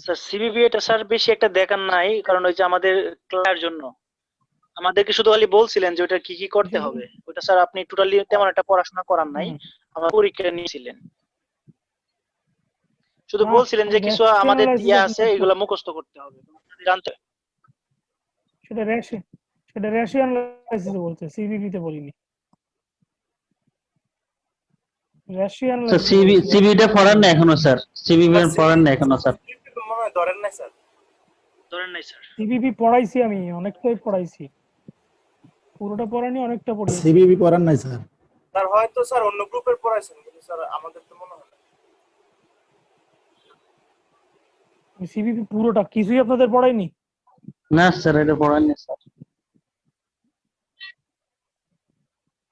Sir CVV এটা sir বেশি একটা দেখার নাই, কারণ ওই যে আমাদের ক্লাসের জন্য আমাদেরকে শুধু খালি বলছিলেন যে ওটা কি কি করতে হবে। ওটা স্যার আপনি টোটালি তেমন একটা পড়াশোনা করার নাই, আমার পরীক্ষা নিয়েছিলেন, শুধু বলছিলেন যে কিছু আমাদের ইয়ে আছে এগুলো মুখস্থ করতে হবে, জানতে। সেটা রেশিয়ান অ্যানালাইসিস বলছে, সিবিবি তে বলিনি। রাশিয়ান সিবিটা পড়ান না এখনো স্যার, সিবিবি পড়ান না এখনো স্যার। মনে হয় ধরেন নাই স্যার। ধরেন নাই স্যার। সিবিবি পড়াইছি আমি, অনেকটাই পড়াইছি, পুরোটা পড়ানি, অনেকটা পড়িয়েছি। সিবিবি পড়ান নাই স্যার? স্যার হয়তো স্যার অন্য গ্রুপের পড়াইছেন, কিন্তু স্যার আমাদের তো মনে হয় না। সিবিবি পুরোটা কিছুই আপনাদের পড়াইনি? না স্যার, এটা পড়ান না স্যার।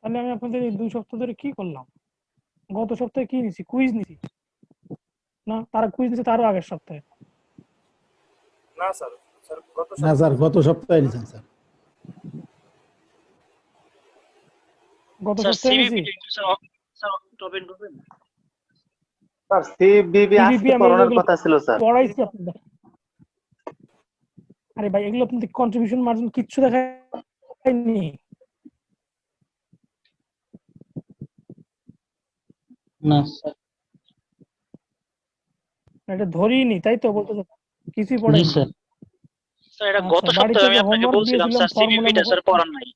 তাহলে আমি আপনাদের এই 2 সপ্তাহ ধরে কি করলাম? গত সপ্তাহে কি নিছি? কুইজ নিছি না? তারা কুইজ নিছে তারও আগের সপ্তাহে। না স্যার, স্যার না স্যার, গত সপ্তাহে নিছেন স্যার। গত স্যার সপ্তাহে নিছি। সিবিবি স্যার টপেন করবেন। স্যার সিবিবি আজকে পড়ানোর কথা ছিল স্যার। পড়াইছি আপনাদের। আরে ভাই, এগুলো আপনাদের কন্ট্রিবিউশন মার্জিন কিচ্ছু দেখায়নি। না স্যার, এটা ধরিনি, তাই তো বলতে কিছুই জি পড়েনি। স্যার। স্যার এটা গত সপ্তাহে আমি আপনাকে বলছিলাম স্যার সিবিবিটা স্যার পড়ান নাই।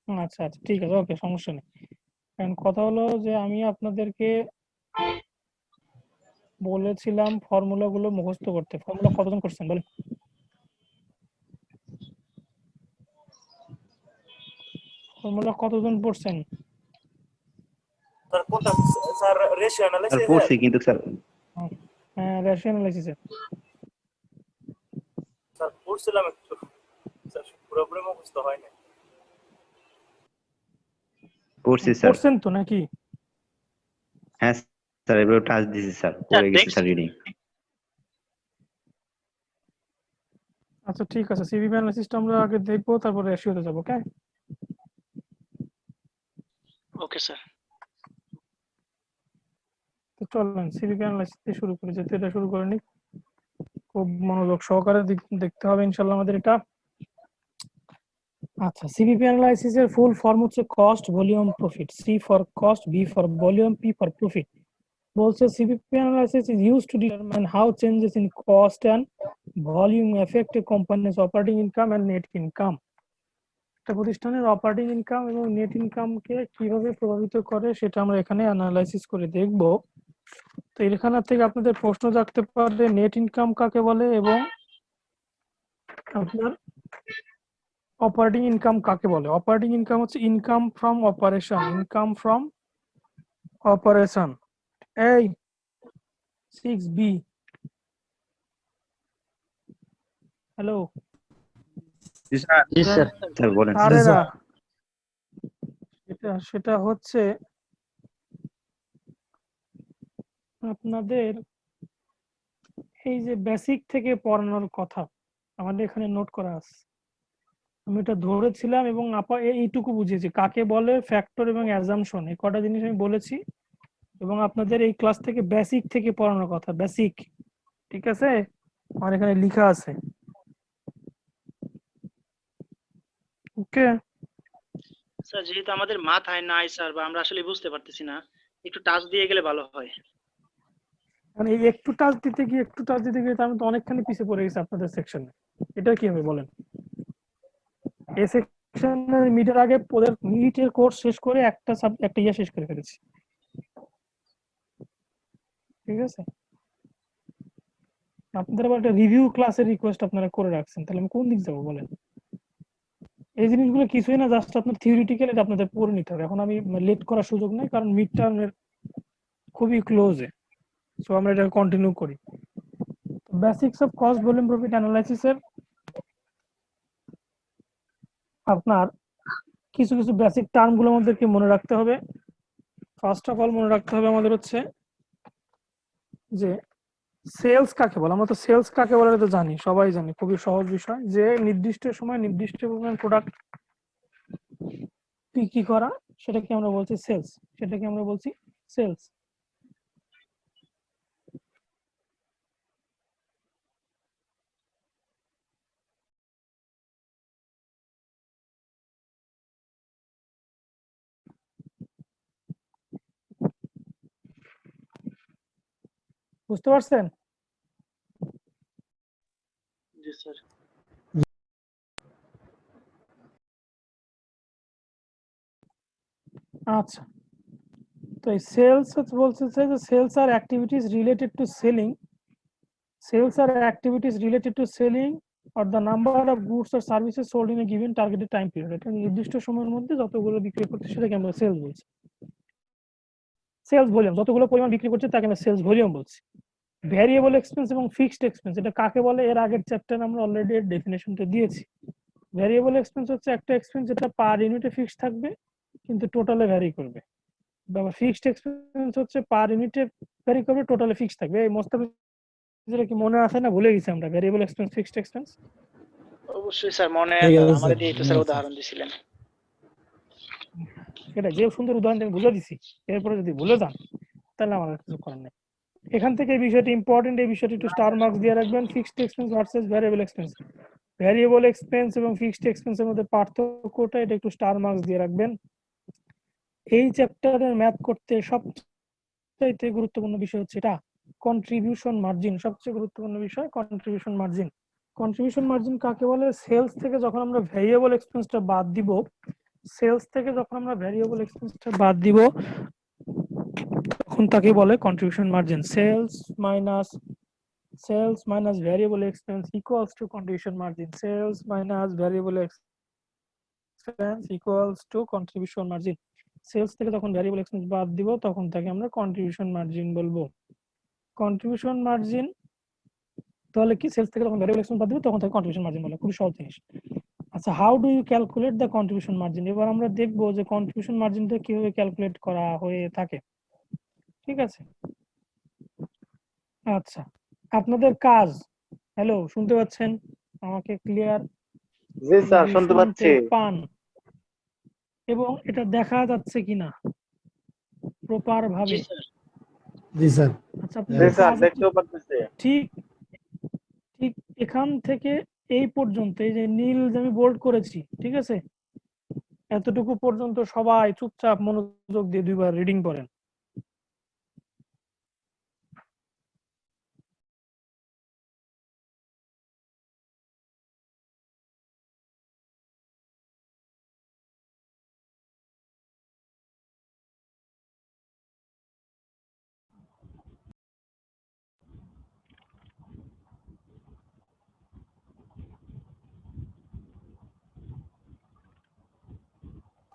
আচ্ছা আচ্ছা, ঠিক আছে, ওকে, সমস্যা নেই। কারণ কথা হলো যে আমি আপনাদেরকে বলেছিলাম ফর্মুলা গুলো মুখস্থ করতে। ফর্মুলা কতজন করছেন বলেন? ফর্মুলা কতজন পড়ছেন? স্যার কোনটা স্যার? রেশিও অ্যানালাইসিস স্যার পড়ছি কিন্তু স্যার। হ্যাঁ, রেশিও অ্যানালাইসিস। স্যার পড়ছিলাম একটু, স্যার পুরোপুরি মুখস্থ হয় না। পড়ছি স্যার। পড়ছেন তো নাকি? হ্যাঁ স্যার, এবার টাচ দিছি স্যার, পড়ে গেছে স্যার রিডিং। আচ্ছা ঠিক আছে, সিবিবি অ্যানালাইসিসটা আমরা আগে দেখবো, তারপর রেশিওতে যাব। ওকে ওকে স্যার। তো চলেন সিবিবি অ্যানালাইসিস দিয়ে শুরু করি, যেহেতু এটা শুরু করিনি। খুব মনোযোগ সহকারে দেখতে হবে ইনশাআল্লাহ আমাদের এটা। আচ্ছা, সিবিপি অ্যানালাইসিস এর ফুল ফর্ম হচ্ছে cost, volume, profit. C for cost, B for volume, P for profit. বলছে CBP analysis is used to determine how changes in cost and volume effect a company's operating income and net income. একটা প্রতিষ্ঠানের operating income এবং net ইনকামকে কিভাবে প্রভাবিত করে সেটা আমরা এখানে অ্যানালাইসিস করে দেখব। তো এখান থেকে আপনাদের প্রশ্ন থাকতে পারে নেট ইনকাম কাকে বলে এবং আপনার অপারেটিং ইনকাম কাকে বলে। অপারেটিং ইনকাম হচ্ছে income from operation, income from operation. এই 6B, হ্যালো জি স্যার। জি স্যার। স্যার বলেন। স্যারেরা, সেটা হচ্ছে আপনাদের এই যে বেসিক থেকে পড়ানোর কথা আমাদের এখানে নোট করা আছে। আমি এটা ধরেছিলাম এবং এইটুকু বুঝিয়েছি কাকে বলে, ফ্যাক্টর এবং অ্যাজাম্পশন, এই কটা জিনিস আমি বলেছি। এবং আপনাদের এই ক্লাস থেকে বেসিক থেকে পড়ানোর কথা, বেসিক, ঠিক আছে? আমার এখানে লেখা আছে। ওকে স্যার যেহেতু আমাদের মাথায় নাই স্যার, বা আমরা আসলে বুঝতে পারতেছি না, একটু টাচ দিয়ে গেলে ভালো হয়। মানে এই একটু টাচ দিতে গিয়ে তো আমি তো অনেকখানি পিছিয়ে পড়ে গেছি আপনাদের সেকশনে। এটা কি হবে বলেন? এই সেকশনের মিডের আগে ওদের মিডের কোর্স শেষ করে একটা ইয়ে শেষ করে ফেলেছি, ঠিক আছে? আপনাদের আবার একটা রিভিউ ক্লাসের রিকোয়েস্ট আপনারা করে রাখছেন, তাহলে আমি কোন দিক যাবো বলেন? এই জিনিসগুলো কিছুই না, জাস্ট আপনার থিওরিটিক্যাল এটা আপনাদের পড়ে নিতে হবে। এখন আমি লেট করার সুযোগ নাই, কারণ মিড টার্মের খুবই ক্লোজে। সো আমরা এটা কন্টিনিউ করি। Basics of cost, volume, profit analysis এর আপনার কিছু কিছু বেসিক টার্ম গুলো আমাদেরকে মনে রাখতে হবে। ফার্স্ট অফ অল মনে রাখতে হবে আমাদের হচ্ছে যে সেলস কাকে বলে। আমরা তো সেলস কাকে বলে তো জানি, সবাই জানি, খুবই সহজ বিষয়, যে নির্দিষ্ট সময় নির্দিষ্ট পরিমাণ প্রোডাক্ট বিক্রি করা, সেটাকে আমরা বলছি সেলস। বুঝতে পারছেন? জি স্যার। আচ্ছা, তো এই সেলস বলছে যে sales are activities related to selling, sales are activities related to selling or the number of goods or services sold in a given targeted time period, এটা নির্দিষ্ট সময়ের মধ্যে যতগুলো বিক্রি করতে সেটাকে আমরা সেলস বলছি। সেলস ভলিউম, যতগুলো পরিমাণ বিক্রি করছে তাকে আমরা সেলস ভলিউম বলছি। ভ্যারিয়েবল এক্সপেন্স এবং ফিক্সড এক্সপেন্স এটা কাকে বলে, এর আগের চ্যাপ্টারে আমরা অলরেডি এর ডেফিনেশনটা দিয়েছি। ভ্যারিয়েবল এক্সপেন্স হচ্ছে একটা এক্সপেন্স যেটা পার ইউনিটে ফিক্সড থাকবে কিন্তু টোটালে ভ্যারি করবে। বা ফিক্সড এক্সপেন্স হচ্ছে পার ইউনিটে ভ্যারি করবে, টোটালে ফিক্সড থাকবে। এই মোস্তাফিজ যেটা কি মনে আছে না, ভুলে গেছি আমরা ভ্যারিয়েবল এক্সপেন্স ফিক্সড এক্সপেন্স? অবশ্যই স্যার, মনে ঠিক আছে আমাদের স্যার, দিয়ে তো মনে স্যার আছে। উদাহরণ দিছিলেন। এটা যে সুন্দর উদাহরণ আমি বুঝে দিছি, এরপরে যদি ভুলে যান তাহলে আমার আর কিছু করার নেই। এখান থেকে এই বিষয়টি ইম্পর্টেন্ট, এই বিষয়টি একটু স্টার মার্কস দিয়ে রাখবেন। Fixed expense versus variable expense, variable expense এবং ফিক্সড এক্সপেন্সের মধ্যে পার্থক্যটা এটা একটু স্টার মার্কস দিয়ে রাখবেন। এই চ্যাপ্টারের ম্যাথ করতে সবচেয়ে গুরুত্বপূর্ণ বিষয় হচ্ছে এটা কন্ট্রিবিউশন মার্জিন। সবচেয়ে গুরুত্বপূর্ণ বিষয় কন্ট্রিবিউশন মার্জিন। কন্ট্রিবিউশন মার্জিন কাকে বলে? সেলস থেকে যখন আমরা ভ্যারিয়েবল এক্সপেন্সটা বাদ দিব, সেলস থেকে যখন আমরা ভ্যারিয়েবল এক্সপেন্সটা বাদ দিব তখন তাকে বলে contribution margin. Sales minus variable expense equals to contribution margin. Sales minus variable expense equals to contribution margin. Sales থেকে যখন ভ্যারিয়েবল এক্সপেন্স বাদ দিব তখন তাকে আমরা কন্ট্রিবিউশন মার্জিন বলবো। কন্ট্রিবিউশন মার্জিন তাহলে কি? সেলস থেকে যখন ভ্যারিয়েবল এক্সপেন্স বাদ দিব তখন তাকে কন্ট্রিবিউশন মার্জিন বলে। খুবই সহজ জিনিস। আচ্ছা, how do you calculate the contribution margin? এবার আমরা দেখবো যে কন্ট্রিবিউশন মার্জিনটা কিভাবে ক্যালকুলেট করা হয়ে থাকে। ঠিক আছে, আচ্ছা আপনাদের কাজ, হ্যালো শুনতে পাচ্ছেন আমাকে ক্লিয়ার? জি স্যার, শুনতে পাচ্ছি। পান এবং এটা দেখা যাচ্ছে কিনা প্রপার জি ভাবে? স্যার। জি স্যার। আচ্ছা, জি আপনাদের স্যার, কাজ দেখতেও পাচ্ছি। ঠিক ঠিক এখান থেকে এই পর্যন্ত, এই যে নীল যে আমি বোল্ড করেছি, ঠিক আছে, এতটুকু পর্যন্ত সবাই চুপচাপ মনোযোগ দিয়ে দুইবার রিডিং করেন।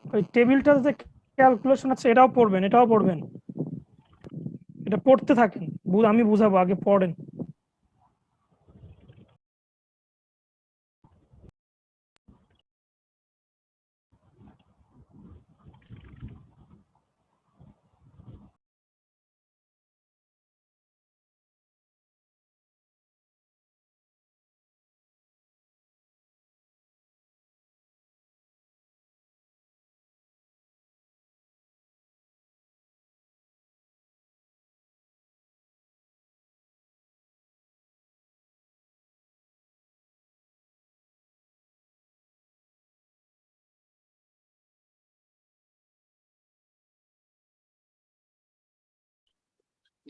ওই টেবিলটার যে ক্যালকুলেশন আছে এটাও পড়বেন, এটাও পড়বেন, এটা পড়তে থাকেন, আমি বুঝাবো, আগে পড়েন।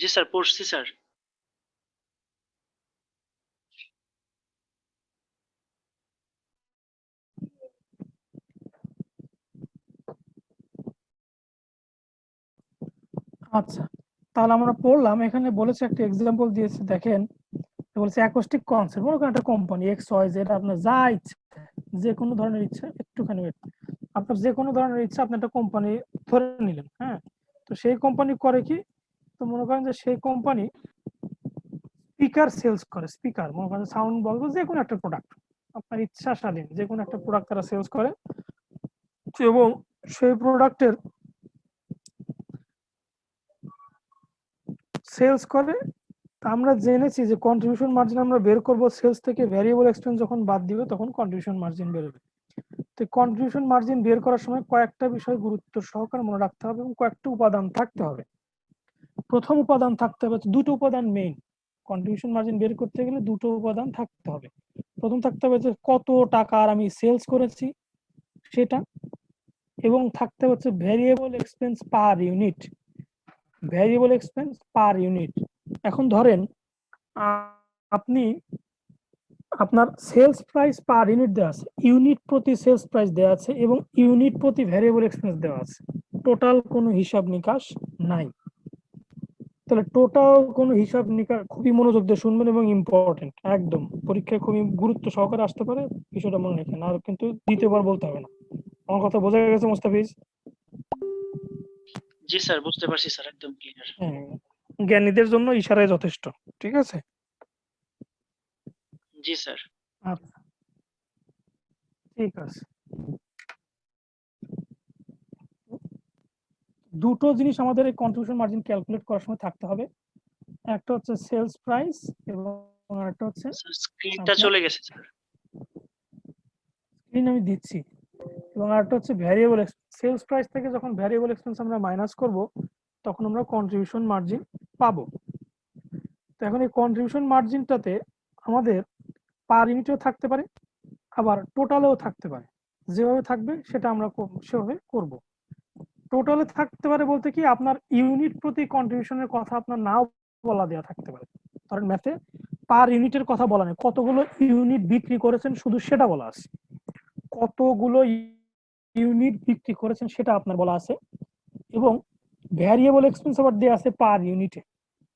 জি স্যার, পড়ছি স্যার। আচ্ছা, তাহলে আমরা পড়লাম। এখানে বলেছে একটা এক্সাম্পল দিয়েছে, দেখেন বলছে অ্যাকোস্টিক কনসেপ্ট। মনে করেন একটা কোম্পানি এক্স ওয়াই জেড, আপনার যা ইচ্ছা, যে কোনো ধরনের ইচ্ছা, একটুখানি wait, আপনার যে কোনো ধরনের ইচ্ছা আপনি একটা কোম্পানি ধরে নিলেন, হ্যাঁ। তো সেই কোম্পানি করে কি? তো মনে করেন যে সেই কোম্পানি স্পিকার সেলস করে, স্পিকার, মনে করেন সাউন্ড বলবো, যে কোনো একটা প্রোডাক্ট, আপনার ইচ্ছা স্বাধীন যে কোনো একটা প্রোডাক্ট তারা সেলস করে, এবং সেই প্রোডাক্টের সেলস করে। আমরা জেনেছি যে কন্ট্রিবিউশন মার্জিন আমরা বের করব সেলস থেকে, ভ্যারিয়েবল এক্সপেন্স যখন বাদ দিবে তখন কন্ট্রিবিউশন মার্জিন বেরোবে। তো কন্ট্রিবিউশন মার্জিন বের করার সময় কয়েকটা বিষয় গুরুত্ব সহকারে মনে রাখতে হবে এবং কয়েকটা উপাদান থাকতে হবে। প্রথম উপাদান থাকতে হবে, দুটো উপাদান মেইন, কন্ট্রিবিউশন মার্জিন বের করতে গেলে দুটো উপাদান থাকতে হবে। প্রথম থাকতে হবে যে কত টাকার আমি সেলস করেছি সেটা, এবং থাকতে হচ্ছে variable expense per unit, variable expense per unit. এখন ধরেন আপনি আপনার সেলস প্রাইস পার ইউনিট দেওয়া আছে, ইউনিট প্রতি সেলস প্রাইস দেওয়া আছে এবং ইউনিট প্রতি ভ্যারিয়েবল এক্সপেন্স দেওয়া আছে, টোটাল কোনো হিসাব নিকাশ নাই। তাহলে টোটাল কোনো হিসাব নিকাশ খুবই মনোযোগ দিয়ে শুনবেন এবং ইম্পর্টেন্ট, একদম পরীক্ষায় খুবই গুরুত্ব সহকারে আসতে পারে, বিষয়টা মনে রাখেন। আর কিন্তু দ্বিতীয়বার বলতে হবে না। আমার কথা বোঝা গেছে মোস্তাফিজ? জি স্যার, বুঝতে পারছি স্যার, একদম ক্লিয়ার। হ্যাঁ, জ্ঞানীদের জন্য ইশারায় যথেষ্ট, ঠিক আছে? জি স্যার। আচ্ছা, ঠিক আছে। দুটো জিনিস আমাদের এই কন্ট্রিবিউশন মার্জিন ক্যালকুলেট করার সময় থাকতে হবে, একটা হচ্ছে সেলস প্রাইস এবং আরেকটা হচ্ছে স্যার স্ক্রিনটা আপনার চলে গেছে স্যার। স্ক্রিন আমি দিচ্ছি, এবং আরেকটা হচ্ছে ভ্যারিয়েবল সেলস প্রাইস থেকে যখন ভ্যারিয়েবল এক্সপেন্স আমরা মাইনাস করব তখন আমরা কন্ট্রিবিউশন মার্জিন পাবো। তো এখন এই কন্ট্রিবিউশন মার্জিনটাতে আমাদের পার ইউনিটেও থাকতে পারে আবার টোটালেও থাকতে পারে, যেভাবে থাকবে সেটা আমরা সেভাবে করব। টোটালে থাকতে পারে বলতে কি, আপনার ইউনিট প্রতি কন্ট্রিবিউশনের কথা আপনার নাও বলা দেওয়া থাকতে পারে। ধরেন ম্যাথে পার ইউনিটের কথা বলা নেই, কতগুলো ইউনিট বিক্রি করেছেন শুধু সেটা বলা আছে, কতগুলো ইউনিট বিক্রি করেছেন সেটা আপনার বলা আছে, এবং ভ্যারিয়েবল এক্সপেন্স আবার দেওয়া আছে পার ইউনিটে।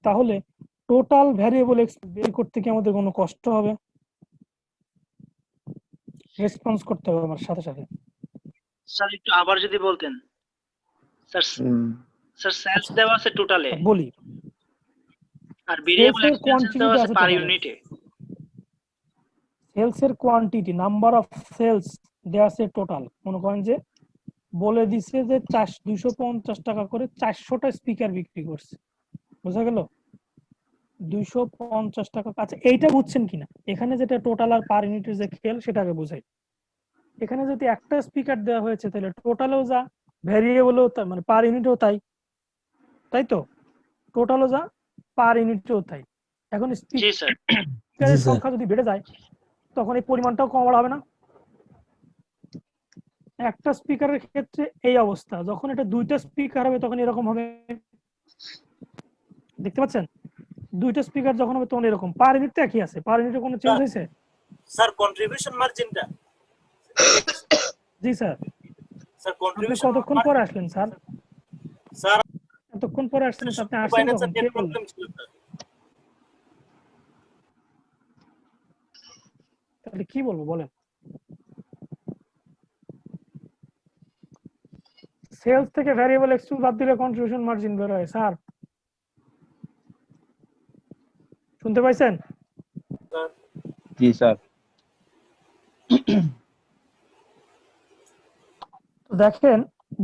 তাহলে টোটাল ভ্যারিয়েবল এক্সপেন্স বের করতে কি আমাদের কোনো কষ্ট হবে? রেসপন্স করতে হবে আমার সাথে সাথে। স্যার একটু আবার যদি বলতেন। স্যার স্যার সেলস দেওয়া আছে টোটালে, বলি, আর ভেরিয়েবল সেলসের এক্সপেন্সেস কোয়ান্টিটি দেওয়া দেওয়া আছে আছে পার টোটালে, ইউনিটে। সেলসের কোয়ান্টিটি, নাম্বার অফ সেলস দেওয়া আছে টোটাল। মনে করেন যে বলে দিছে যে 250 টাকা করে 400টা স্পিকার বিক্রি করছে, বোঝা গেল? 250 টাকা। আচ্ছা, এইটা বুঝছেন কিনা? এখানে যেটা টোটাল আর পার ইউনিটের যে খেল সেটাকে বোঝাই। এখানে যদি একটা স্পিকার দেওয়া হয়েছে তাহলে টোটালেও যা, ভ্যারিয়েবলও তাই, মানে পার ইউনিটেও তাই, তাই তো? টোটালও যা, পার ইউনিটেও তাই। এখন জি স্যার। স্পিকারের সংখ্যা যদি বেড়ে যায় তখন এই পরিমাণটাও কম হবে না? একটা স্পিকারের ক্ষেত্রে এই অবস্থা, যখন এটা দুইটা স্পিকার হবে তখন এরকম হবে, দেখতে পাচ্ছেন? দুইটা স্পিকার যখন হবে তখন এরকম। পার ইউনিট তো একই আছে, পার ইউনিটে কোনো চেঞ্জ হয়েছে? স্যার কন্ট্রিবিউশন মার্জিনটা, জি স্যার। স্যার আপনি কন্ট্রিবিউশন কতক্ষণ পরে আসলেন স্যার? স্যার এতক্ষণ পরে আসছেন? আপনি আসছেন ফাইন্যান্সের কখন, কে নেট বললেন? প্রবলেম ছিল স্যার। তাহলে কি বলবো বলেন? সেলস থেকে ভ্যারিয়েবল এক্সপেন্স বাদ দিলে কন্ট্রিবিউশন মার্জিন বের হয় স্যার, শুনতে পাইছেন? জি স্যার। দেখেন,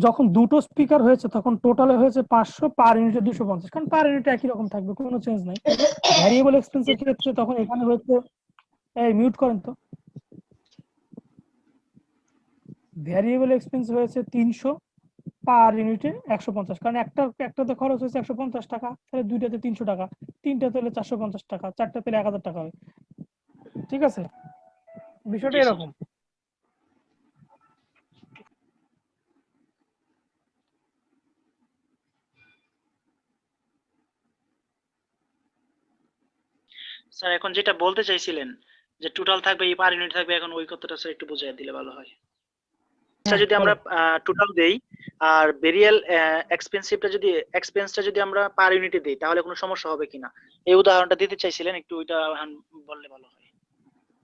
যখন দুটো স্পিকার হয়েছে তখন টোটালে হয়েছে 500, পার ইউনিটে 250, কারণ পার ইউনিটে একই রকম থাকবে, কোনো চেঞ্জ নাই। ভ্যারিয়েবল এক্সপেন্সের ক্ষেত্রে তখন এখানে হয়েছে, এই মিউট করেন তো, ভ্যারিয়েবল এক্সপেন্স হয়েছে 300, পার ইউনিটে 150, কারণ একটাতে খরচ হয়েছে 150 টাকা, তাহলে দুইটাতে 300 টাকা, তিনটাতে হলে 450 টাকা, চারটাতে 1000 টাকা হয়, ঠিক আছে? বিষয়টা জি স্যার। এরকম। স্যার এখন যেটা বলতে চাইছিলেন যে টোটাল থাকবে, এই পার ইউনিট থাকবে, এখন ওই কথাটা স্যার একটু বুঝিয়ে দিলে ভালো হয়। আচ্ছা, যদি আমরা টোটাল দেই আর ভেরিয়েবল এক্সপেন্সটা যদি আমরা পার ইউনিটে দেই তাহলে কোনো সমস্যা হবে কিনা, এই উদাহরণটা দিতে চাইছিলেন, একটু ওইটা বললে ভালো হয়।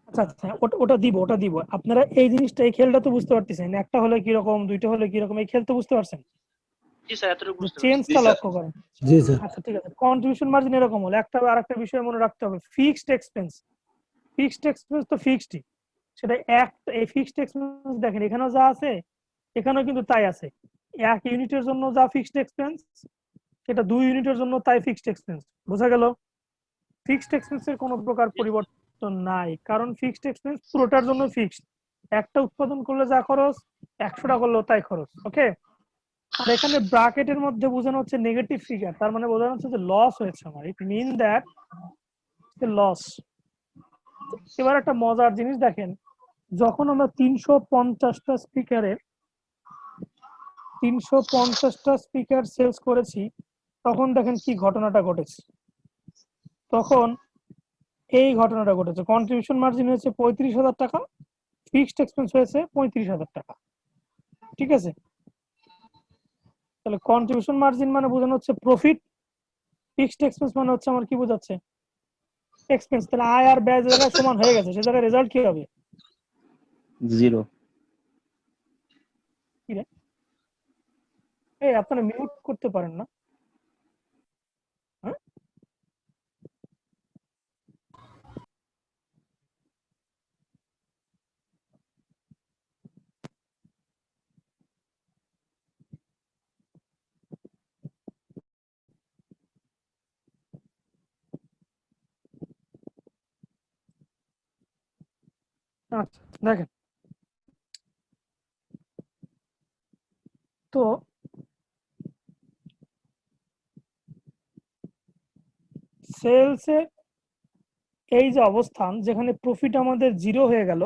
আচ্ছা আচ্ছা, ওটা দিব। আপনারা এই জিনিসটা, এই খেলটা তো বুঝতে পারতেছেন, একটা হলে কি রকম, দুইটা হলে কি রকম, এই খেল তো বুঝতে পারছেন? জি স্যার, এতটুকু বুঝতে পারছি। চেঞ্জটা লক্ষ্য করেন। জি স্যার। আচ্ছা ঠিক আছে, কন্ট্রিবিউশন মার্জিন এরকম হলো, একটা আরেকটা বিষয় মনে রাখতে হবে, ফিক্সড এক্সপেন্স। ফিক্সড এক্সপেন্স তো ফিক্সডই, সেটা এই ফিক্সড এক্সপেন্স দেখেন এখানেও যা আছে এখানেও কিন্তু তাই আছে। এক ইউনিটের জন্য যা ফিক্সড এক্সপেন্স সেটা 2 ইউনিটের জন্য তাই ফিক্সড এক্সপেন্স, বোঝা গেল? ফিক্সড এক্সপেন্সের কোনো প্রকার পরিবর্তন নাই, কারণ ফিক্সড এক্সপেন্স পুরোটার জন্য ফিক্সড। একটা উৎপাদন করলে যা খরচ, 100টা করলেও তাই খরচ, ওকে? আর এখানে ব্র্যাকেটের মধ্যে বোঝানো হচ্ছে নেগেটিভ ফিগার, তার মানে বোঝানো হচ্ছে যে লস হয়েছে আমার, ইট মিন দ্যাট লস। এবার একটা মজার জিনিস দেখেন, যখন আমরা 350টা স্পিকার সেলস করেছি তখন দেখেন কি ঘটনাটা ঘটেছে। তখন এই ঘটনাটা ঘটেছে, কন্ট্রিবিউশন মার্জিন হয়েছে 35,000 টাকা, ফিক্সড এক্সপেন্স হয়েছে 35,000 টাকা। ঠিক আছে, তাহলে কন্ট্রিবিউশন মার্জিন মানে বোঝানো হচ্ছে প্রফিট, ফিক্সড এক্সপেন্স মানে হচ্ছে আমার কি বোঝাচ্ছে, এক্সপেন্স। তাহলে আয় আর ব্যয় যে জায়গায় সমান হয়ে গেছে, সে জায়গায় রেজাল্ট কি হবে? 0 এই আপনারা মিউট করতে পারেন না? হ্যাঁ, আচ্ছা দেখেন, তো সেলসে এই যে অবস্থান যেখানে প্রফিট আমাদের 0 হয়ে গেল,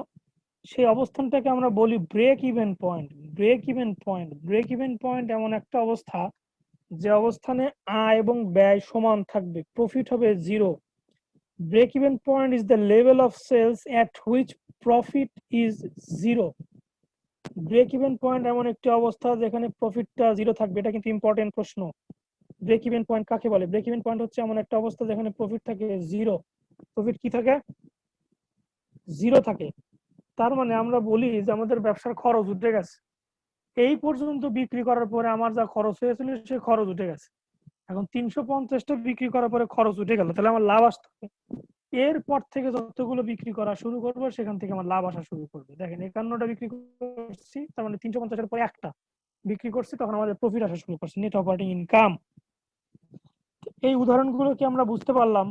সেই অবস্থানটাকে আমরা বলি break even point. Break even point, break even point এমন একটা অবস্থা যে অবস্থানে আয় এবং ব্যয় সমান থাকবে, প্রফিট হবে 0। Break even point is the level of sales at which profit is 0। Break even point এমন একটি অবস্থা যেখানে প্রফিটটা 0 থাকবে। এটা কিন্তু ইম্পর্টেন্ট প্রশ্ন। ব্রেক ইভেন পয়েন্ট কাকে বলে? ব্রেক ইভেন পয়েন্ট হচ্ছে এমন একটা অবস্থা যেখানে প্রফিট থাকে 0। প্রফিট কি থাকে? 0 থাকে। তার মানে আমরা বলি যে আমাদের ব্যবসার খরচ উঠে গেছে, এই পর্যন্ত বিক্রি করার পরে আমার যা খরচ হয়েছিল সে খরচ উঠে গেছে। এখন 350টা বিক্রি করার পরে খরচ উঠে গেল, তাহলে আমার লাভ আসতে হবে। এরপর থেকে যতগুলো বিক্রি করা শুরু করবো সেখান থেকে আমার লাভ আসা শুরু করবে। দেখেন 51টা বিক্রি করছি, তার মানে 350-এর পরে একটা বিক্রি করছি, তখন আমাদের প্রফিট আসা শুরু করছে, নেট অপারেটিং ইনকাম। এই উদাহরণগুলো কি আমরা বুঝতে পারলাম?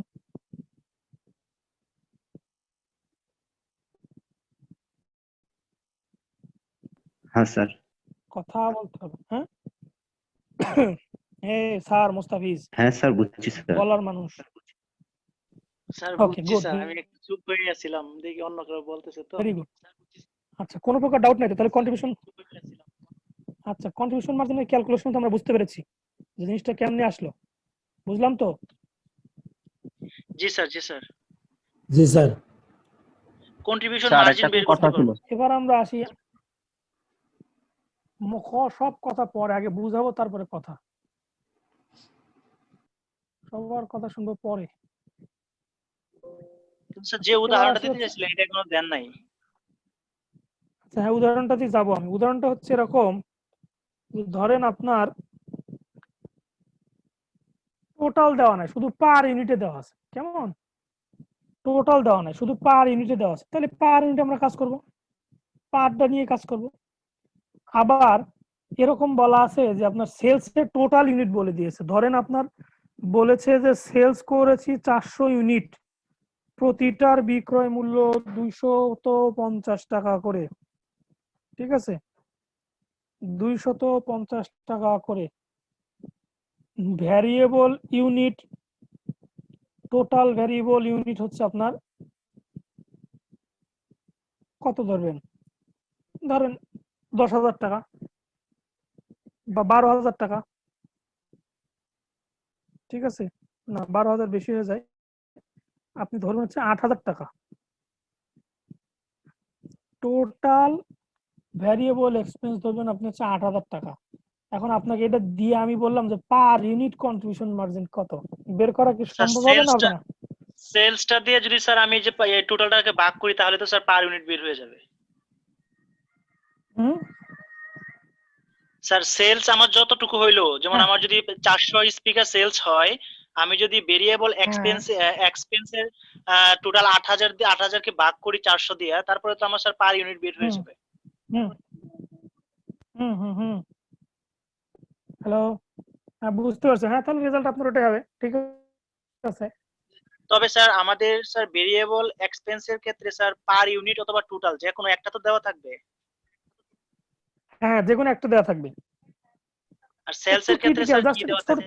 হ্যাঁ স্যার। কথা বলতে হবে, হ্যাঁ। স্যার মুস্তাফিজ হ্যাঁ স্যার বুঝছি স্যার। বলার মানুষ। স্যার ওকে, বুঝছি গুড, স্যার, আমি একটু চুপ হয়ে গেছিলাম, দেখি অন্য কেউ বলতেছে তো। Very good. আচ্ছা, কোনো প্রকার ডাউট নাই তো? তাহলে কন্ট্রিবিউশন, আচ্ছা কন্ট্রিবিউশন মার্জিনের ক্যালকুলেশন তো আমরা বুঝতে পেরেছি যে জিনিসটা কেমনে আসলো, বুঝলাম তো? জি স্যার, জি স্যার। জি স্যার। কন্ট্রিবিউশন স্যার মার্জিন একটা বের কথা করতে ছিল। পারবো। এবার আমরা আসি, সব কথা পরে, আগে বুঝাবো তারপরে কথা, সবার কথা শুনবো পরে। কিন্তু স্যার যে এবার উদাহরণটা আসি দিতে হচ্ছে, চাইছিলেন এটা এখনো দেন নাই। আচ্ছা হ্যাঁ, উদাহরণটাতে যাবো আমি। উদাহরণটা হচ্ছে এরকম যে ধরেন আপনার টোটাল দেওয়া নাই, শুধু পার ইউনিটে দেওয়া আছে। কেমন? টোটাল দেওয়া নাই, শুধু পার ইউনিটে দেওয়া আছে, তাহলে পার ইউনিটে আমরা কাজ করব, পারটা নিয়ে কাজ করব। আবার এরকম বলা আছে যে আপনার সেলস এর টোটাল ইউনিট বলে দিয়েছে, ধরেন আপনার বলেছে যে সেলস করেছি 400 ইউনিট, প্রতিটার বিক্রয় মূল্য 250 টাকা করে। ঠিক আছে, 250 টাকা করে। Variable unit, total variable unit হচ্ছে আপনার কত ধরবেন? ধরেন 10,000 টাকা বা 12,000 টাকা। ঠিক আছে, না 12,000 বেশি হয়ে যায়, আপনি ধরুন হচ্ছে 8,000 টাকা। টোটাল ভ্যারিয়েবল এক্সপেন্স ধরবেন আপনি হচ্ছে 8,000 টাকা। এখন আপনাকে এটা দিয়ে আমি বললাম যে পার ইউনিট কন্ট্রিবিউশন মার্জিন কত, বের করা কি স্যার সম্ভব হবে না হবে না? সেলসটা দিয়ে যদি স্যার আমি যে টোটালটাকে ভাগ করি তাহলে তো স্যার পার ইউনিট বের হয়ে যাবে। হুম, স্যার সেলস আমার যতটুকু হইলো, যেমন হ্যাঁ আমার যদি 400 স্পিকার সেলস হয়, আমি যদি ভেরিয়েবল হ্যাঁ এক্সপেন্সের টোটাল 8,000 দিয়ে 8,000 কে ভাগ করি 400 দিয়ে, তারপরে তো আমার স্যার পার ইউনিট বের হয়ে হুম যাবে। হুম হুম হুম হুম হ্যালো, হ্যাঁ বুঝতে পারছেন, হ্যাঁ তাহলে রেজাল্ট আপনার ওটাই হবে। ঠিক আছে, তবে স্যার আমাদের স্যার ভেরিয়েবল এক্সপেন্সের ক্ষেত্রে স্যার পার ইউনিট অথবা টোটাল যে কোনো একটা তো দেওয়া থাকবে, হ্যাঁ যে কোনো একটা দেওয়া থাকবে। আর সেলস একটু এর ক্ষেত্রে ক্রিটিক্যাল, স্যার জাস্ট কি দেওয়া ছোট। থাকে?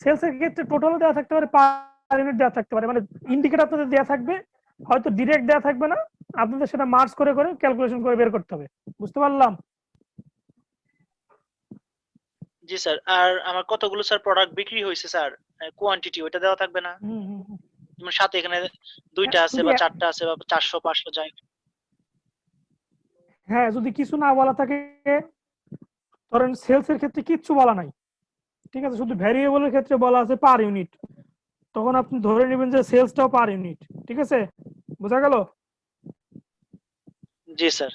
সেলস এর ক্ষেত্রে টোটালও দেওয়া থাকতে পারে, পার ইউনিট দেওয়া থাকতে পারে, মানে ইন্ডিকেটর আপনাদের দেওয়া থাকবে, হয়তো ডিরেক্ট দেওয়া থাকবে না, আপনাদের সেটা মার্চ করে করে ক্যালকুলেশন করে বের করতে হবে। বুঝতে পারলাম? জি স্যার, আর আমার কতগুলো স্যার প্রোডাক্ট বিক্রি হয়েছে স্যার, কোয়ান্টিটি ওটা দেওয়া থাকবে না? হুম হুম হুম। যেমন সাথে এখানে 2টা আছে যদি বা 4টা আছে বা 400 500 যাই। হ্যাঁ, যদি কিছু না বলা থাকে, ধরেন সেলস এর ক্ষেত্রে কিচ্ছু বলা নাই, ঠিক আছে, শুধু ভ্যারিয়েবলের ক্ষেত্রে বলা আছে পার ইউনিট, তখন আপনি ধরে নেবেন যে সেলসটাও পার ইউনিট। ঠিক আছে, বোঝা গেল? জি স্যার।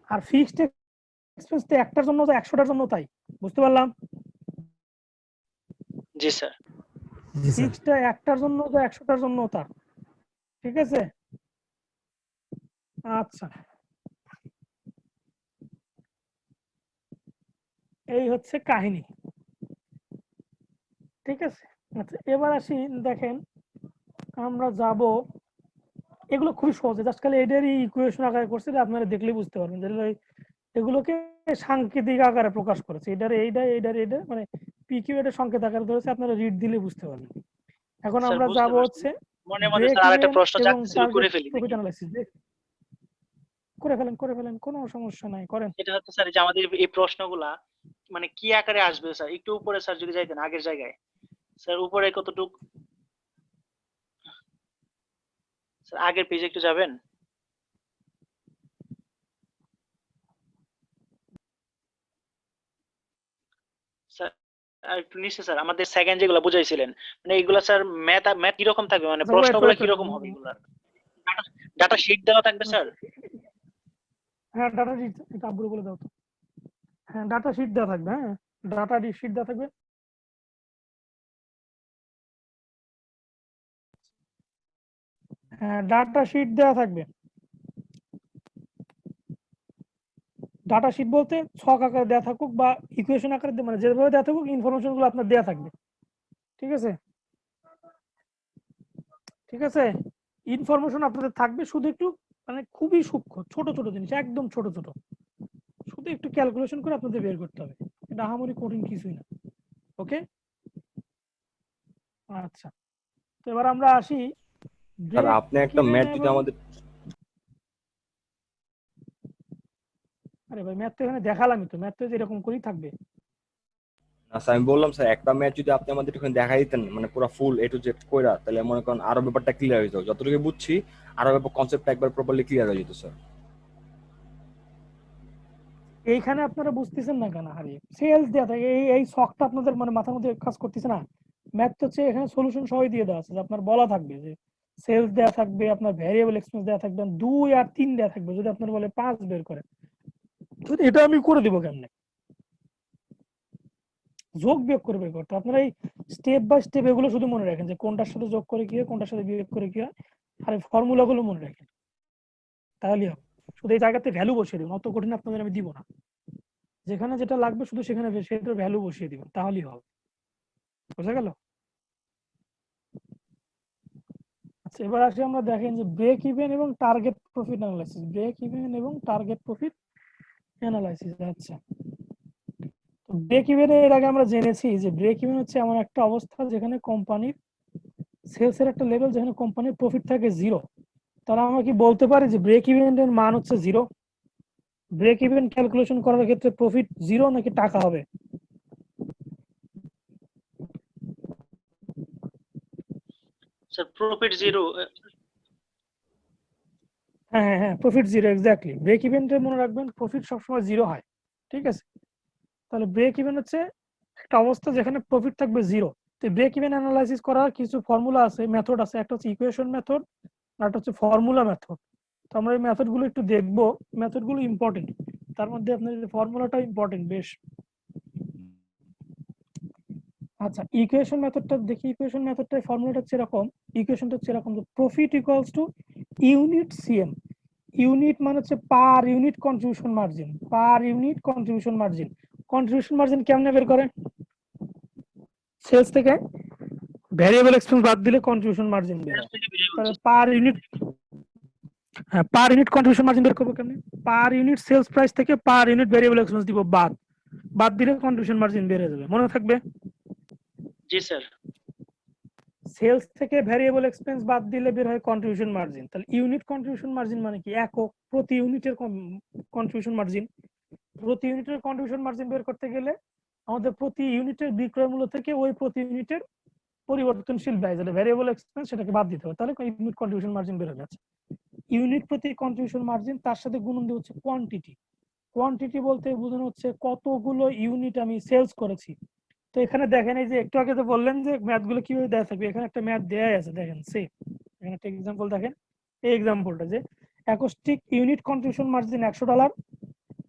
আর ফিক্সড এক্সপেন্স তো একটার জন্য তো 100টার জন্য তাই, বুঝতে পারলাম? জি স্যার। জি স্যার। ফিক্সডটা একটার জন্য তো 100টার জন্য তা, ঠিক আছে? আচ্ছা, এই হচ্ছে কাহিনী, ঠিক আছে। আচ্ছা, এবার আসি, দেখেন আমরা যাব, এগুলো খুবই সহজ, জাস্ট খালি এটারই ইকুয়েশন আকারে করছে, যে আপনারা দেখলে বুঝতে পারবেন যে এগুলোকে সাংকেতিক আকারে প্রকাশ করেছে, এইটা মানে পিকিউ এটা সংকেত আকারে ধরেছে, আপনারা রিড দিলে বুঝতে পারবেন। এখন স্যার আমরা বুঝতে যাব পারছি। হচ্ছে মনের মধ্যে ব্রেক স্যার আরেকটা ইভেন প্রশ্ন এবং জাগতেছিল, টার্গেট করে ফেলি প্রফিট নাকি? অ্যানালাইসিস। করে ফেলেন, কোনো সমস্যা নাই, করেন। এটা হচ্ছে স্যার যে আমাদের এই প্রশ্নগুলা মানে কি আকারে আসবে স্যার, একটু উপরে স্যার যদি যাইতেন আগের জায়গায়। স্যার উপরে কতটুক, স্যার আগের পেজে একটু যাবেন স্যার। আর একটু নিচে স্যার আমাদের সেকেন্ড যেগুলো বুঝাইছিলেন, মানে এগুলা স্যার ম্যাথ কিরকম থাকবে, মানে আচ্ছা, প্রশ্নগুলো কিরকম হবে এগুলা? ডাটা শিট দেওয়া থাকবে স্যার? হ্যাঁ, ডাটা শিট, এটা আব্বুরে বলে দাও তো। হ্যাঁ, ডাটা শিট দেওয়া থাকবে, হ্যাঁ, ডাটা শিট দেওয়া থাকবে। হ্যাঁ, ডাটা শিট দেওয়া থাকবে। ডাটা শিট বলতে ছক আকারে দেওয়া থাকুক বা ইকুয়েশন আকারে মানে যেভাবে দেওয়া থাকুক, ইনফরমেশন গুলো আপনার দেওয়া থাকবে, ঠিক আছে? ঠিক আছে, ইনফরমেশন আপনাদের থাকবে, শুধু একটু মানে খুবই সূক্ষ্ম ছোট ছোট জিনিস, একদম ছোট ছোট, শুধু একটু ক্যালকুলেশন করে আপনাদের বের করতে হবে, এটা আহামরি কঠিন কিছুই না। ওকে, আচ্ছা, তো এবার আমরা আসি স্যার ব্রেক আপনি একটা ইভেন ম্যাথ যদি এবং, আমাদের, আরে ভাই ম্যাথ তো এখানে দেখালামই তো, ম্যাথ তো এরকম করেই থাকবে। না স্যার আমি বললাম স্যার একটা ম্যাথ যদি আপনি আমাদের এখানে দেখা দিতেন মানে পুরো ফুল এ টু জেড কইরা, তাহলে মনে করেন আরো ব্যাপারটা ক্লিয়ার হয়ে যেত, যতটুকু বুঝছি আরো ব্যাপার কনসেপ্টটা একবার প্রপারলি ক্লিয়ার হয়ে যেত স্যার। এইখানে আপনারা বুঝতেছেন না কেন, হারিয়ে সেলস দেওয়া থাকে, এই শখটা আপনাদের মানে মাথার মধ্যে কাজ করতেছে না। ম্যাথ তো হচ্ছে এখানে সলিউশন সবই দিয়ে দেওয়া আছে, যে আপনার বলা থাকবে যে সেলস দেওয়া থাকবে, আপনার ভ্যারিয়েবল এক্সপেন্স দেওয়া থাকবে, 2 আর 3 দেওয়া থাকবে, যদি আপনার বলে 5 বের করে, তো এটা আমি করে দিব কেমনে? যোগ বিয়োগ করে বের করতে, আপনারা এই স্টেপ বাই স্টেপ এগুলো শুধু মনে রাখেন, যে কোনটার সাথে যোগ করে কি হয়, কোনটার সাথে বিয়োগ করে কি হয়, আর এই ফর্মুলা গুলো মনে রাখেন, তাহলেই হবে। শুধু এই জায়গাতে ভ্যালু বসিয়ে দেবেন, অত কঠিন আপনাদের আমি দিব না, যেখানে যেটা লাগবে শুধু সেখানে সেটার ভ্যালু বসিয়ে দিবেন, তাহলেই হবে। বোঝা গেল? আচ্ছা, এবার আসি আমরা, দেখেন যে ব্রেক ইভেন এবং target profit analysis, break even এবং টার্গেট প্রফিট অ্যানালাইসিস। আচ্ছা, তো ব্রেক ইভেন এর আগে আমরা জেনেছি যে ব্রেক ইভেন হচ্ছে এমন একটা অবস্থা যেখানে কোম্পানির সেলস এর একটা লেভেল, যেখানে কোম্পানির প্রফিট থাকে 0। তাহলে আমরা কি বলতে পারি যে ব্রেক ইভেন এর মান হচ্ছে 0? ব্রেক ইভেন ক্যালকুলেশন করার ক্ষেত্রে প্রফিট 0 নাকি টাকা হবে? Sir profit zero. হ্যাঁ হ্যাঁ হ্যাঁ, প্রফিট 0, এক্স্যাক্টলি। ব্রেক ইভেন্টে মনে রাখবেন প্রফিট সবসময় 0 হয়, ঠিক আছে? তাহলে ব্রেক ইভেন হচ্ছে একটা অবস্থা যেখানে প্রফিট থাকবে 0। তো ব্রেক ইভেন অ্যানালাইসিস করার কিছু ফর্মুলা আছে, মেথড আছে, একটা হচ্ছে ইকুয়েশন মেথড আর একটা হচ্ছে ফর্মুলা মেথড। তো আমরা এই মেথড গুলো একটু দেখবো, মেথড গুলো ইম্পর্টেন্ট, তার মধ্যে আপনার ফর্মুলাটা ইম্পর্টেন্ট বেশ। আচ্ছা, ইকুয়েশন মেথডটা দেখি, ইকুয়েশন মেথডটার ফর্মুলাটা হচ্ছে এরকম, ইকুয়েশনটা হচ্ছে এরকম যে profit equals to unit CM. Unit মানে হচ্ছে per unit contribution margin, per unit contribution margin. Contribution margin কেমনে বের করে? সেলস থেকে ভ্যারিয়েবল এক্সপেন্স বাদ দিলে কন্ট্রিবিউশন মার্জিন বের হয়। তাহলে পার ইউনিট, হ্যাঁ, পার ইউনিট কন্ট্রিবিউশন মার্জিন বের করবো কেমনে? পার ইউনিট সেলস প্রাইস থেকে পার ইউনিট ভ্যারিয়েবল এক্সপেন্স দিব বাদ দিলে কন্ট্রিবিউশন মার্জিন বের হয়ে যাবে, মনে থাকবে? জি স্যার। সেলস থেকে ভ্যারিয়েবল এক্সপেন্স বাদ দিলে বের হয় কন্ট্রিবিউশন মার্জিন। তাহলে ইউনিট কন্ট্রিবিউশন মার্জিন মানে কি? একক প্রতি ইউনিটের কন্ট্রিবিউশন মার্জিন। প্রতি ইউনিটের কন্ট্রিবিউশন মার্জিন বের করতে গেলে আমাদের প্রতি ইউনিটের বিক্রয় মূল্য থেকে ওই প্রতি ইউনিটের পরিবর্তনশীল ব্যয় যেটা ভ্যারিয়েবল এক্সপেন্স সেটাকে বাদ দিতে হবে, তাহলে ইউনিট কন্ট্রিবিউশন মার্জিন বের হয়ে যাচ্ছে। ইউনিট প্রতি কন্ট্রিবিউশন মার্জিন তার সাথে গুণন দিয়ে হচ্ছে কোয়ান্টিটি। কোয়ান্টিটি বলতে বোঝানো হচ্ছে কতগুলো ইউনিট আমি সেলস করেছি। তো এখানে দেখেন এই যে একটু আগে তো বললেন যে ম্যাথ গুলো কিভাবে দেওয়া থাকবে, এখানে একটা ম্যাথ দেয়াই আছে দেখেন সেম। এখানে একটা এক্সাম্পল দেখেন, এই এক্সাম্পলটা যে অ্যাকোস্টিক ইউনিট কন্ট্রিবিউশন মার্জিন $100,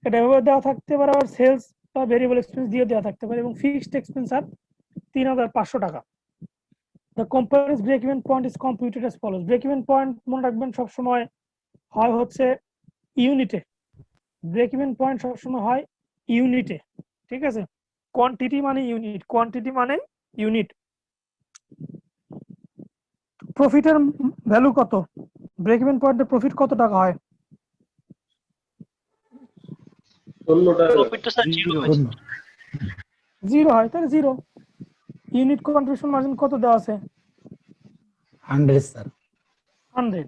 এটা এভাবে দেওয়া থাকতে পারে, আবার সেলস বা ভেরিয়েবল এক্সপেন্স দিয়ে দেওয়া থাকতে পারে, এবং fixed expense are $3,500। The company's break-even point is computed as follows. Break-even point মনে রাখবেন সবসময় হয় হচ্ছে ইউনিটে, ব্রেক-ইভেন পয়েন্ট সবসময় হয় ইউনিটে, ঠিক আছে? কোয়ান্টিটি মানে ইউনিট, কোয়ান্টিটি মানে ইউনিট। প্রফিটের ভ্যালু কত? ব্রেক-ইভেন পয়েন্টে প্রফিট কত টাকা হয়? প্রফিট তো স্যার জিরো হয়েছে। 0 হয়, তাহলে 0। ইউনিট কন্ট্রিবিউশন মার্জিন কত দেওয়া আছে? 100 স্যার। 100।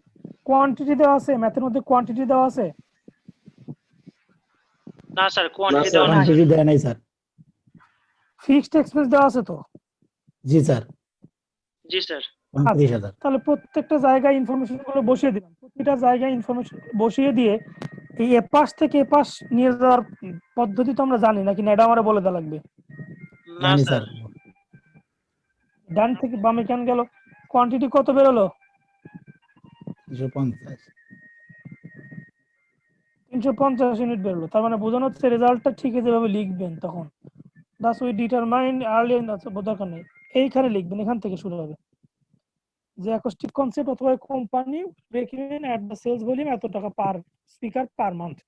কোয়ান্টিটি দেওয়া আছে, ম্যাথের মধ্যে কোয়ান্টিটি দেওয়া আছে? না স্যার, কোয়ান্টিটি দেওয়া নাই। কোয়ান্টিটি দেয় নাই স্যার। ফিক্সড এক্সপেন্স দেওয়া আছে তো? জি স্যার, জি স্যার। 29,000। তাহলে প্রত্যেকটা জায়গায় ইনফরমেশন গুলো বসিয়ে দিলাম, প্রতিটা জায়গায় ইনফরমেশন বসিয়ে দিয়ে এই এপাশ থেকে এপাশ নিয়ে যাওয়ার পদ্ধতি তো আমরা জানি নাকি, না এটা আমার বলে দেওয়া লাগবে? না জানি স্যার। স্যার। ডান থেকে বামে কেন গেল? কোয়ান্টিটি কত বেরোলো? 350। 350 ইউনিট বেরোলো। তার মানে বোঝানো হচ্ছে রেজাল্টটা ঠিক যেভাবে লিখবেন তখন দ্যাটস উই ডিটারমাইন আর্লি, দরকার নেই, এইখানে লিখবেন, এখান থেকে শুরু হবে যে অ্যাকোস্টিক কনসেপ্ট অথবা company break even at the sales volume এত টাকা পার স্পিকার পার মান্থ,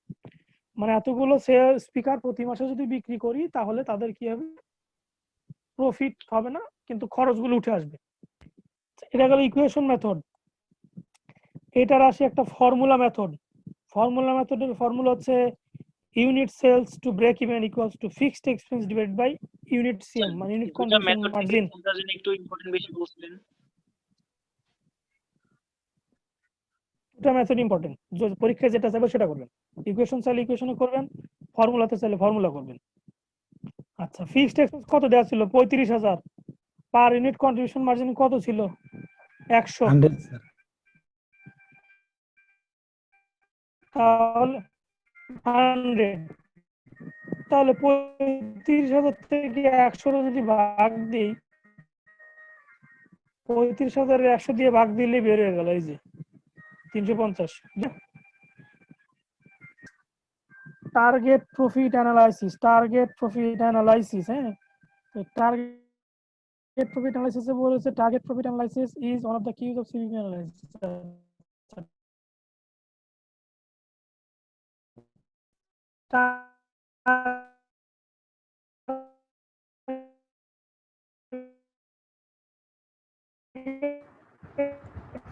মানে এতগুলো স্পিকার প্রতি মাসে যদি বিক্রি করি তাহলে তাদের কি হবে? প্রফিট হবে না, কিন্তু খরচগুলো উঠে আসবে। এটা গেল ইকুয়েশন মেথড। এটার আসি একটা ফর্মুলা মেথড। ফর্মুলা মেথডের ফর্মুলা হচ্ছে unit sales to break even equals to fixed expense divided by unit CM, মানে ইউনিট দুটা কন্ট্রিবিউশন মেথড থেকে মার্জিন। কোনটা যেন একটু ইম্পর্টেন্ট বেশি বলছিলেন? দুটা মেথড ইম্পর্টেন্ট, পরীক্ষায় যেটা চাইবে সেটা করবেন। ইকুয়েশন চাইলে ইকুয়েশনে করবেন, ফর্মুলাতে চাইলে ফর্মুলা করবেন। আচ্ছা, ফিক্সড এক্সপেন্স কত দেওয়া ছিল? 35,000। পার ইউনিট কন্ট্রিবিউশন মার্জিন কত ছিল? 100। 100 স্যার। তাহলে 100, তাহলে 35,000 থেকে 100 যদি ভাগ দিই, 35,000 100 দিয়ে ভাগ দিলে বের হয়ে গেল এই যে 350। Target profit analysis, target profit analysis, হ্যাঁ, তো টার্গেট প্রফিট অ্যানালাইসিস এ বলেছে target profit analysis is one of the keys of CVP analysis.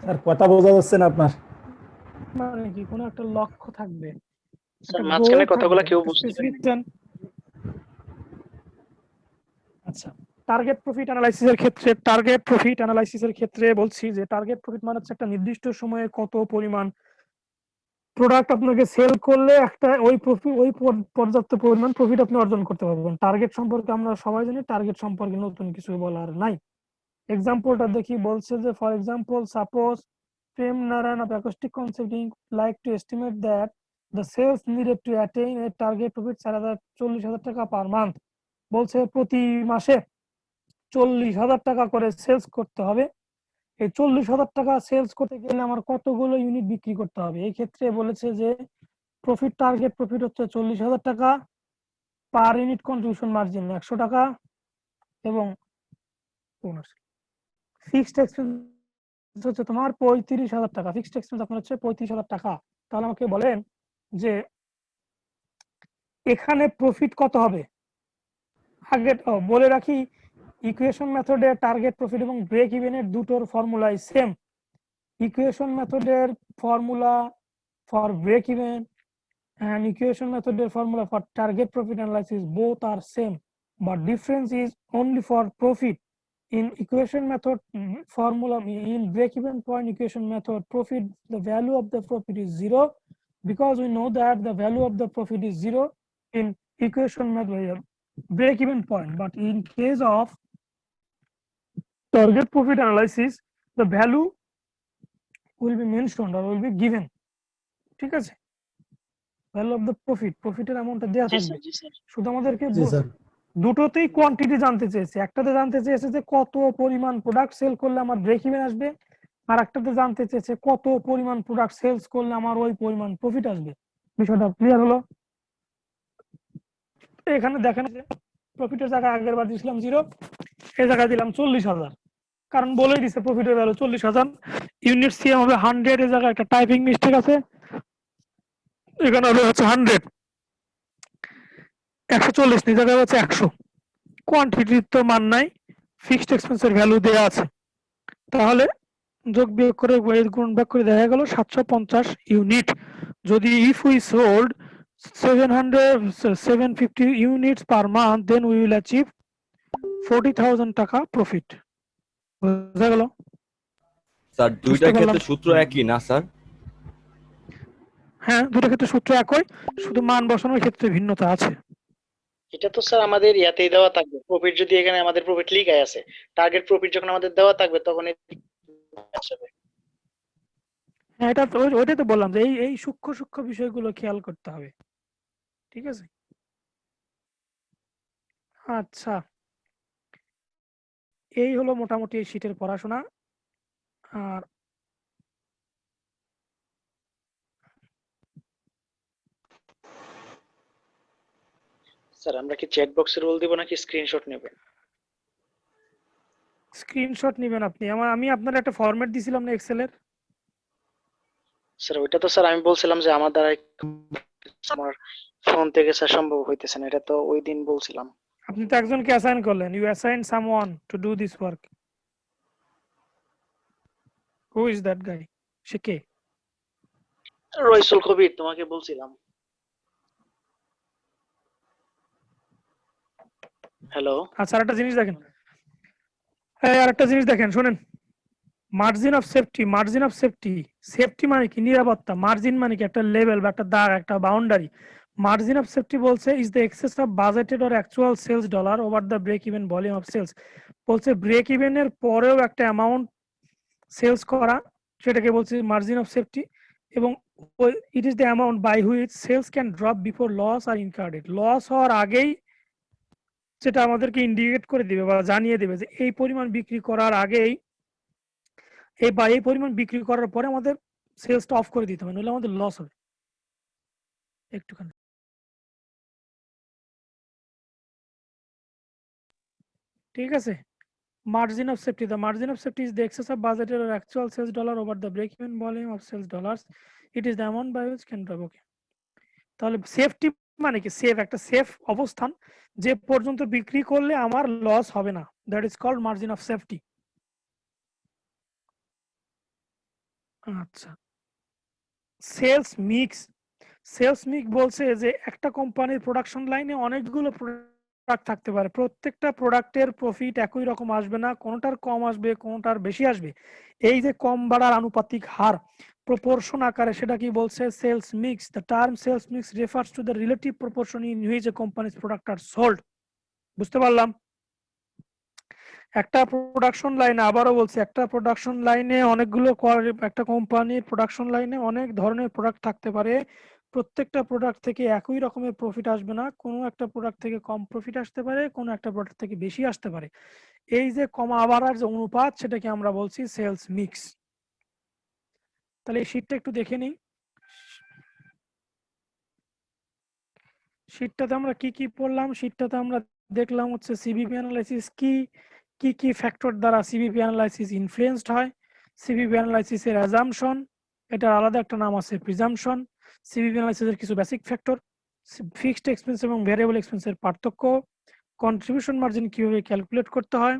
Sir কথা বোঝা যাচ্ছে না আপনার। মানে কি কোনো একটা লক্ষ্য থাকবে, স্যার একটা মাঝখানে goal কথাগুলো থাকবে, কেউ একটা বুঝতে specific পারেনি। plan। আচ্ছা, টার্গেট প্রফিট অ্যানালাইসিসের ক্ষেত্রে, টার্গেট প্রফিট অ্যানালাইসিসের ক্ষেত্রে বলছি যে টার্গেট প্রফিট মানে হচ্ছে একটা নির্দিষ্ট সময়ে কত পরিমাণ প্রোডাক্ট আপনাকে সেল করলে একটা ওই প্রফিট, ওই পর্যাপ্ত পরিমাণ প্রফিট আপনি অর্জন করতে পারবেন। টার্গেট সম্পর্কে আমরা সবাই জানি, টার্গেট সম্পর্কে নতুন কিছু বলার নাই। এক্সাম্পলটা দেখি, বলছে যে for example suppose Prem Narayan of acoustic consulting like to estimate that the sales needed to attain a target profit 40,000 টাকা পার মান্থ। বলছে প্রতি মাসে 40,000 টাকা করে সেলস করতে হবে। এই 40,000 টাকা সেলস করতে গেলে আমার কতগুলো ইউনিট বিক্রি করতে হবে? এই ক্ষেত্রে বলেছে যে প্রফিট, টার্গেট প্রফিট হচ্ছে 40,000 টাকা, পার ইউনিট কন্ট্রিবিউশন মার্জিন 100 টাকা, এবং ফিক্সড এক্সপেন্স হচ্ছে তোমার 35,000 টাকা। ফিক্সড এক্সপেন্স আপনার হচ্ছে 35,000 টাকা। তাহলে আমাকে বলেন যে এখানে প্রফিট কত হবে? আগে বলে রাখি, ইকুয়েশন মেথডে টার্গেট প্রফিট এবং ব্রেক ইভেনের দুটোর ফর্মুলাই সেম। ইকুয়েশন মেথডের formula for break even and equation method formula for target profit analysis both are same, but difference is only for profit. In equation method formula, in break even point equation method, profit, the value of the profit is 0, because we know that the value of the profit is 0. In equation method, break even point, but in case of target profit analysis the value will be mentioned or will be given, ঠিক আছে, value of the প্রফিটের অ্যামাউন্টটা দেওয়া জি থাকবে। Sir, জি sir. শুধু আমাদেরকে জি sir দুটোতেই quantity জানতে চেয়েছে, একটাতে জানতে চেয়েছে যে কত পরিমাণ প্রোডাক্ট সেল করলে আমার ব্রেক ইভেন আসবে, আর একটাতে জানতে চেয়েছে কত পরিমাণ প্রোডাক্ট সেলস করলে আমার ওই পরিমাণ প্রফিট আসবে। বিষয়টা ক্লিয়ার হলো? এখানে দেখেন যে প্রফিটের জায়গায় আগের বার দিয়েছিলাম 0, এই জায়গায় দিলাম 40,000, কারণ বলেই দিছে প্রফিটের ভ্যালু 40,000। ইউনিট সিএম হবে 100, এর জায়গায় একটা টাইপিং মিস্টেক আছে, এখানে হবে হচ্ছে 100, 140 এই জায়গায় হচ্ছে 100। কোয়ান্টিটির তো মান নাই, ফিক্সড এক্সপেন্সের ভ্যালু দেওয়া আছে, তাহলে যোগ বিয়োগ করে গুণ ভাগ করে দেখা গেল 750 ইউনিট। যদি if we sold 750 units per month then we will achieve 40,000 টাকা প্রফিট। বুঝা গেল? স্যার বুঝতে দুইটার পারলাম। ক্ষেত্রে সূত্র একই না স্যার? হ্যাঁ, দুটো ক্ষেত্রে সূত্র একই, শুধু মান বসানোর ক্ষেত্রে ভিন্নতা আছে। এটা তো স্যার আমাদের ইয়াতেই দেওয়া থাকবে, প্রফিট যদি এখানে আমাদের প্রফিট লিখাই আছে, টার্গেট প্রফিট যখন আমাদের দেওয়া থাকবে তখন আসবে। হ্যাঁ, এটা তো ওইটাই তো বললাম যে এই সূক্ষ্ম সূক্ষ্ম বিষয়গুলো খেয়াল করতে হবে, ঠিক আছে? আচ্ছা, এই হলো মোটামুটি এই শীটের পড়াশোনা। আর স্যার আমরা কি চ্যাট বক্সে রোল দিব নাকি স্ক্রিনশট নেবেন? স্ক্রিনশট নেবেন আপনি। আমি আপনার একটা ফরম্যাট দিছিলাম না এক্সেলের? স্যার ওইটা তো স্যার আমি বলছিলাম যে আমার দ্বারা আমার ফোন থেকে স্যার সম্ভব হইতেছে না, এটা তো ওই দিন বলছিলাম। আপনি তো একজনকে অ্যাসাইন করলেন, you assign someone to do this work. Who is that guy? সে কে? রইসুল কবির, তোমাকে বলছিলাম। হ্যালো। আচ্ছা, আরেকটা জিনিস দেখেন, আরেকটা জিনিস দেখেন, শোনেন। Margin of safety, margin of safety, safety মানে কি? নিরাপত্তা। মার্জিন মানে কি? একটা লেভেল বা একটা দাগ, একটা বাউন্ডারি। মার্জিন অফ সেফটি বলছে is the excess of budgeted or actual sales dollar over the break even volume of sales. বলছে ব্রেক ইভেনের পরেও একটা অ্যামাউন্ট সেলস করা, সেটাকে বলছে মার্জিন অফ সেফটি। এবং it is the amount by which sales can drop before loss are incurred. Loss হওয়ার আগেই যেটা আমাদেরকে ইন্ডিকেট করে দিবে বা জানিয়ে দেবে যে এই পরিমাণ বিক্রি করার আগেই এই পরিমাণ বিক্রি করার পরে আমাদের সেলসটা অফ করে দিতে হবে, নইলে আমাদের লস হবে। একটুখানি ঠিক আছে। Margin of safety. The margin of safety is the excess of budgeted or actual sales dollar over the break-even volume of sales dollars. It is the amount by which can drop. Okay. তাহলে safety মানে কি? Safe, একটা safe অবস্থান যে পর্যন্ত বিক্রি করলে আমার লস হবে না, that is called margin of safety. আচ্ছা, সেলস মিক্স। সেলস মিক্স বলছে যে একটা কোম্পানির প্রোডাকশন লাইনে অনেকগুলো প্রোডাক্ট থাকতে পারে, প্রত্যেকটা প্রোডাক্টের প্রফিট একই রকম আসবে না, কোনোটার কম আসবে, কোনোটার বেশি আসবে। এই যে কম বাড়ার আনুপাতিক হার, প্রপোর্শন আকারে, সেটা কি বলছে? Sales mix. The term sales mix refers to the relative proportion in which a company's product are sold. বুঝতে পারলাম? একটা প্রোডাকশন লাইনে, আবারও বলছি, একটা প্রোডাকশন লাইনে অনেকগুলো, একটা কোম্পানির প্রোডাকশন লাইনে অনেক ধরনের প্রোডাক্ট থাকতে পারে, প্রত্যেকটা প্রোডাক্ট থেকে একই রকমের প্রফিট আসবে না, কোনো একটা প্রোডাক্ট থেকে কম প্রফিট আসতে পারে, কোনো একটা প্রোডাক্ট থেকে বেশি আসতে পারে। এই যে কমা বাড়ার যে অনুপাত, সেটাকে আমরা বলছি সেলস মিক্স। তাহলে এই শীটটা একটু দেখে নিই। শীটটাতে আমরা কি কি পড়লাম? শীটটাতে আমরা দেখলাম হচ্ছে সিবিপি অ্যানালাইসিস কি কি ফ্যাক্টর দ্বারা সিবিপি অ্যানালাইসিস ইনফ্লুয়েন্সড হয়, সিবিপি অ্যানালাইসিসের অ্যাজাম্পশন, এটা আলাদা একটা নাম আছে প্রিজাম্পশন, সিবিপি অ্যানালাইসিসের কিছু বেসিক ফ্যাক্টর, ফিক্সড এক্সপেন্স এবং ভ্যারিয়েবল এক্সপেন্সের পার্থক্য, কন্ট্রিবিউশন মার্জিন কিভাবে ক্যালকুলেট করতে হয়,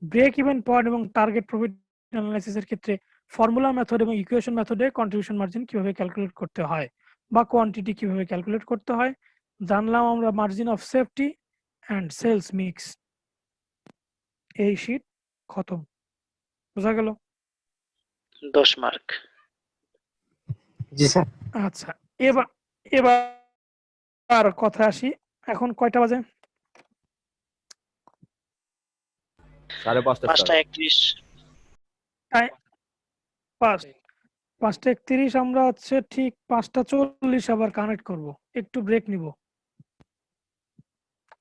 ব্রেক ইভেন পয়েন্ট এবং টার্গেট প্রফিট অ্যানালাইসিসের ক্ষেত্রে ফর্মুলা মেথড এবং ইকুয়েশন মেথডে কন্ট্রিবিউশন মার্জিন কিভাবে ক্যালকুলেট করতে হয় বা কোয়ান্টিটি কিভাবে ক্যালকুলেট করতে হয়। জানলাম আমরা margin of safety and sales mix. এই শীট খতম। বোঝা গেল? 10 মার্ক। জি স্যার। আচ্ছা, এবার এবার কথা আসি, এখন কয়টা বাজে? 5:30 5টা স্যার 31। ফার্স্ট 5:31 আমরা হচ্ছে ঠিক 5:40 আবার কানেক্ট করব, একটু ব্রেক নিব।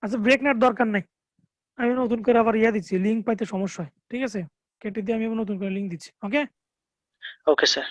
আচ্ছা ব্রেক নেওয়ার দরকার নাই, আমি নতুন করে আবার দিচ্ছি, লিংক পাইতে সমস্যা হয়, ঠিক আছে, কেটে দিয়ে আমি আবার নতুন করে লিংক দিচ্ছি। ওকে ওকে স্যার।